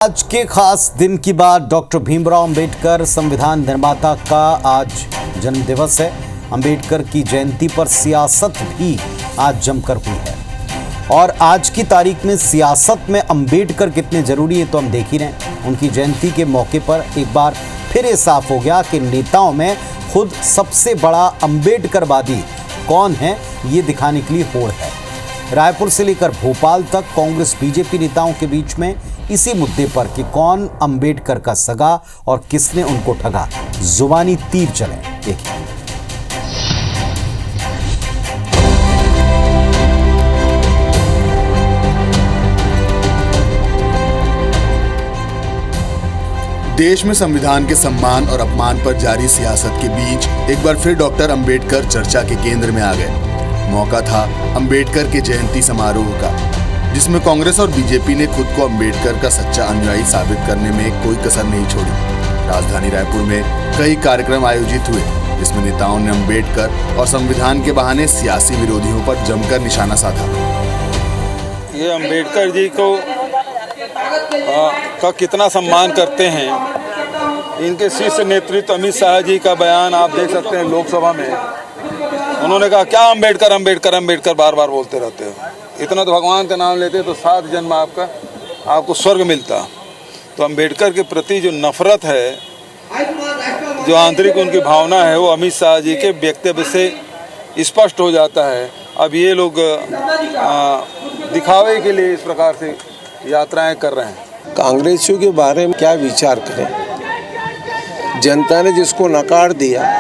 आज के खास दिन की बात डॉक्टर भीमराव अंबेडकर संविधान निर्माता का आज जन्म दिवस है। अंबेडकर की जयंती पर सियासत भी आज जमकर हुई है और आज की तारीख में सियासत में अंबेडकर कितने जरूरी है तो हम देख ही रहे हैं। उनकी जयंती के मौके पर एक बार फिर ये साफ हो गया कि नेताओं में खुद सबसे बड़ा अंबेडकरवादी कौन है ये दिखाने के लिए होड़ है। रायपुर से लेकर भोपाल तक कांग्रेस बीजेपी नेताओं के बीच में इसी मुद्दे पर कि कौन अंबेडकर का सगा और किसने उनको ठगा, जुबानी तीर चले। देखिए, देश में संविधान के सम्मान और अपमान पर जारी सियासत के बीच एक बार फिर डॉक्टर अंबेडकर चर्चा के केंद्र में आ गए। मौका था अंबेडकर के जयंती समारोह का, जिसमें कांग्रेस और बीजेपी ने खुद को अंबेडकर का सच्चा अनुयायी साबित करने में कोई कसर नहीं छोड़ी। राजधानी रायपुर में कई कार्यक्रम आयोजित हुए, जिसमें नेताओं ने अंबेडकर और संविधान के बहाने सियासी विरोधियों पर जमकर निशाना साधा। ये अंबेडकर जी को का कितना सम्मान करते हैं, इनके शीर्ष नेतृत्व अमित शाह जी का बयान आप देख सकते हैं लोकसभा में। उन्होंने कहा क्या अंबेडकर अंबेडकर अंबेडकर बार बार बोलते रहते हो, इतना तो भगवान का नाम लेते तो 7 जन्म आपको स्वर्ग मिलता। तो अंबेडकर के प्रति जो नफरत है, जो आंतरिक उनकी भावना है, वो अमित शाह जी के वक्तव्य से स्पष्ट हो जाता है। अब ये लोग दिखावे के लिए इस प्रकार से यात्राएं कर रहे हैं। कांग्रेसियों के बारे में क्या विचार करें? जनता ने जिसको नकार दिया,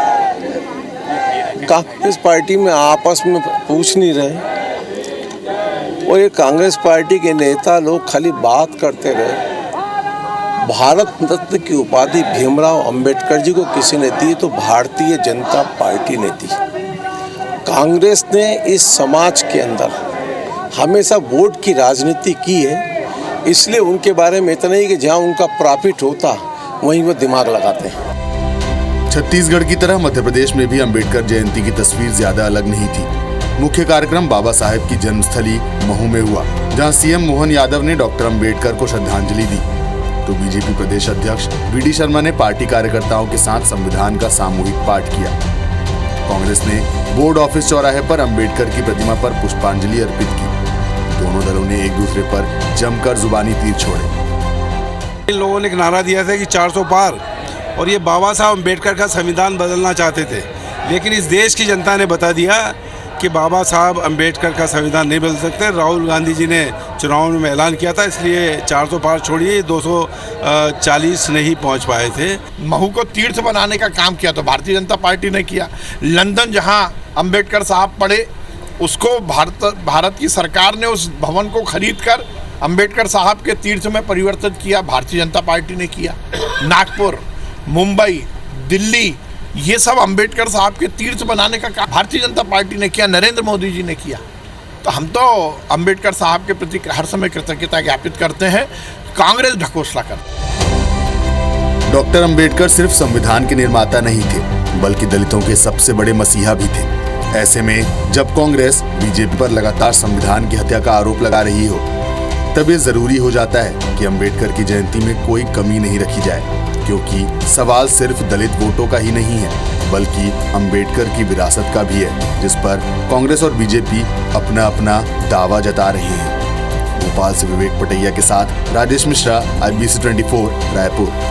कांग्रेस पार्टी में आपस में पूछ नहीं रहे और ये कांग्रेस पार्टी के नेता लोग खाली बात करते रहे। भारत रत्न की उपाधि भीमराव अंबेडकर जी को किसी ने दी तो भारतीय जनता पार्टी ने दी। कांग्रेस ने इस समाज के अंदर हमेशा वोट की राजनीति की है, इसलिए उनके बारे में इतना ही कि जहां उनका प्रॉफिट होता वहीं वो दिमाग लगाते हैं। छत्तीसगढ़ की तरह मध्य प्रदेश में भी अंबेडकर जयंती की तस्वीर ज्यादा अलग नहीं थी। मुख्य कार्यक्रम बाबा साहेब की जन्मस्थली महू में हुआ, जहां सीएम मोहन यादव ने डॉक्टर अंबेडकर को श्रद्धांजलि दी, तो बीजेपी प्रदेश अध्यक्ष वी.डी. शर्मा ने पार्टी कार्यकर्ताओं के साथ संविधान का सामूहिक पाठ किया। कांग्रेस ने बोर्ड ऑफिस चौराहे पर अंबेडकर की प्रतिमा पर पुष्पांजलि अर्पित की। दोनों दलों ने एक दूसरे पर जमकर जुबानी तीर छोड़े। इन लोगों ने एक नारा दिया था कि 400 पार, और ये बाबा साहब अंबेडकर का संविधान बदलना चाहते थे, लेकिन इस देश की जनता ने बता दिया कि बाबा साहब अंबेडकर का संविधान नहीं बदल सकते। राहुल गांधी जी ने चुनाव में ऐलान किया था, इसलिए 400 पार छोड़िए 240 नहीं पहुंच पाए थे। महू को तीर्थ बनाने का काम किया तो भारतीय जनता पार्टी ने किया। लंदन जहां अंबेडकर साहब पढ़े, उसको भारत की सरकार ने उस भवन को खरीद कर अंबेडकर साहब के तीर्थ में परिवर्तित किया, भारतीय जनता पार्टी ने किया। नागपुर, मुंबई, दिल्ली, ये सब अंबेडकर साहब के तीर्थ बनाने का काम भारतीय जनता पार्टी ने किया, नरेंद्र मोदी जी ने किया। तो हम तो अंबेडकर साहब के प्रति हर समय कृतज्ञता ज्ञापित करते हैं, कांग्रेस ढकोसला करती। डॉक्टर अंबेडकर सिर्फ संविधान के निर्माता नहीं थे, बल्कि दलितों के सबसे बड़े मसीहा भी थे। ऐसे में जब कांग्रेस बीजेपी पर लगातार संविधान की हत्या का आरोप लगा रही हो, तब ये जरूरी हो जाता है कि अंबेडकर की जयंती में कोई कमी नहीं रखी जाए, क्योंकि सवाल सिर्फ दलित वोटों का ही नहीं है, बल्कि अंबेडकर की विरासत का भी है, जिस पर कांग्रेस और बीजेपी अपना अपना दावा जता रहे हैं। भोपाल से विवेक पटैया के साथ राजेश मिश्रा, IBC 24 रायपुर।